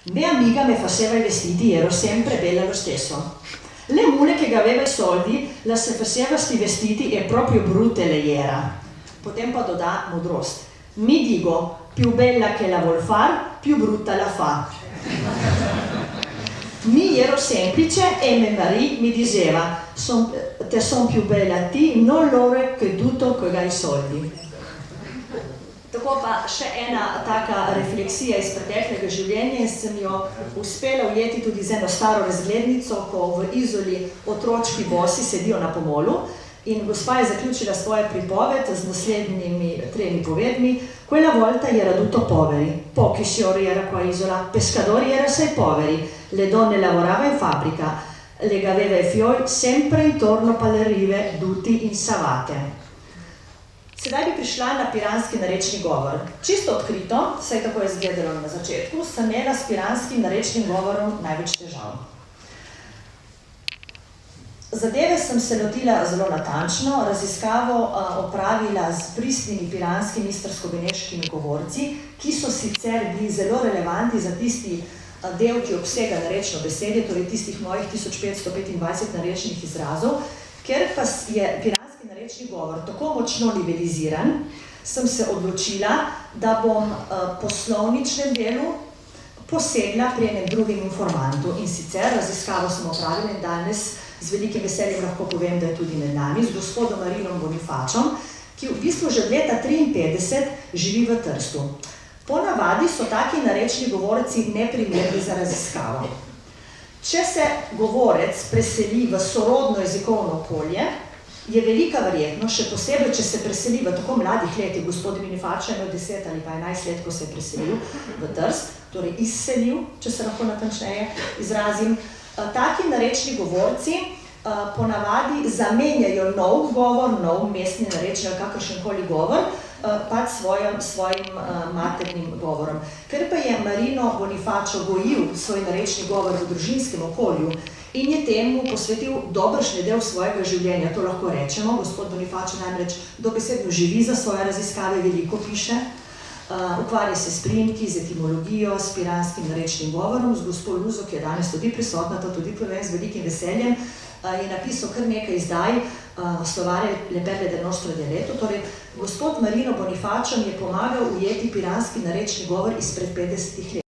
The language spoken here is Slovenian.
Mia amica mi faceva i vestiti, ero sempre bella lo stesso. Le mule che aveva i soldi, la se faceva sti vestiti e proprio brutte lei era. Potem pa doda modrost. Mi dico, più bella che la vuol far, più brutta la fa. Mi ero semplice e mio marito mi diceva, te son più bella a ti, non loro creduto che hai soldi. Tako pa še ena taka refleksija iz preteklega življenja in sem jo uspela ujeti tudi z eno staro razglednico, ko v Izoli otročki bosi sedijo na pomolu in gospa je zaključila svojo pripoved z naslednjimi tremi povedmi. Quella volta era tutto poveri, pochi signori era qua Isola, pescatori era sei poveri, le donne lavorava in fabbrica, le aveva i fiori sempre intorno pa le rive, tutti in savate. Sedaj bi prišla na piranski narečni govor. Čisto odkrito, saj tako je izgledalo na začetku, sem imela s piranskim narečnim govorom največ težav. Zadeve sem se lotila zelo natančno, raziskavo opravila s pristnimi piranskimi istrsko-beneškimi govorci, ki so sicer bili zelo relevantni za tisti del, ki obsega narečno besedje, torej tistih mojih 1525 narečnih izrazov, ker pa je piranski narečni govor tako močno niveliziran, sem se odločila, da bom po slovničnem delu posegla pri enem drugem informantu. In sicer raziskavo sem opravila in danes z velikim veseljem lahko povem, da je tudi med nami, z gospodom Marinom Bonifačom, ki v bistvu že od leta 1953 živi v Trstu. Ponavadi so taki narečni govorci neprimerni za raziskavo. Če se govorec preseli v sorodno jezikovno okolje, je velika verjetnost, še posebej, če se preseli v tako mladih letih, gospod Bonifač je imel 10 ali pa 11 let, ko se je preselil v Trst, torej izselil, če se lahko natančneje izrazim. Taki narečni govorci ponavadi zamenjajo nov govor, nov mestni narečni ali kakršenkoli govor, pač svojim maternim govorom. Ker pa je Marino Bonifačo gojil svoj narečni govor v družinskem okolju in je temu posvetil dobršni del svojega življenja, to lahko rečemo, gospod Bonifačo namreč dobesedno živi za svoje raziskave, veliko piše, ukvarja se s priimki, z etimologijo, s piranskim narečnim govorom, z gospod Luzo, ki je danes tudi prisotna, to tudi povem z velikim veseljem, je napisal kar nekaj izdaj slovarja Le Perle del nostro dialetto, torej gospod Marino Bonifačo mi je pomagal ujeti piranski narečni govor izpred 50 let.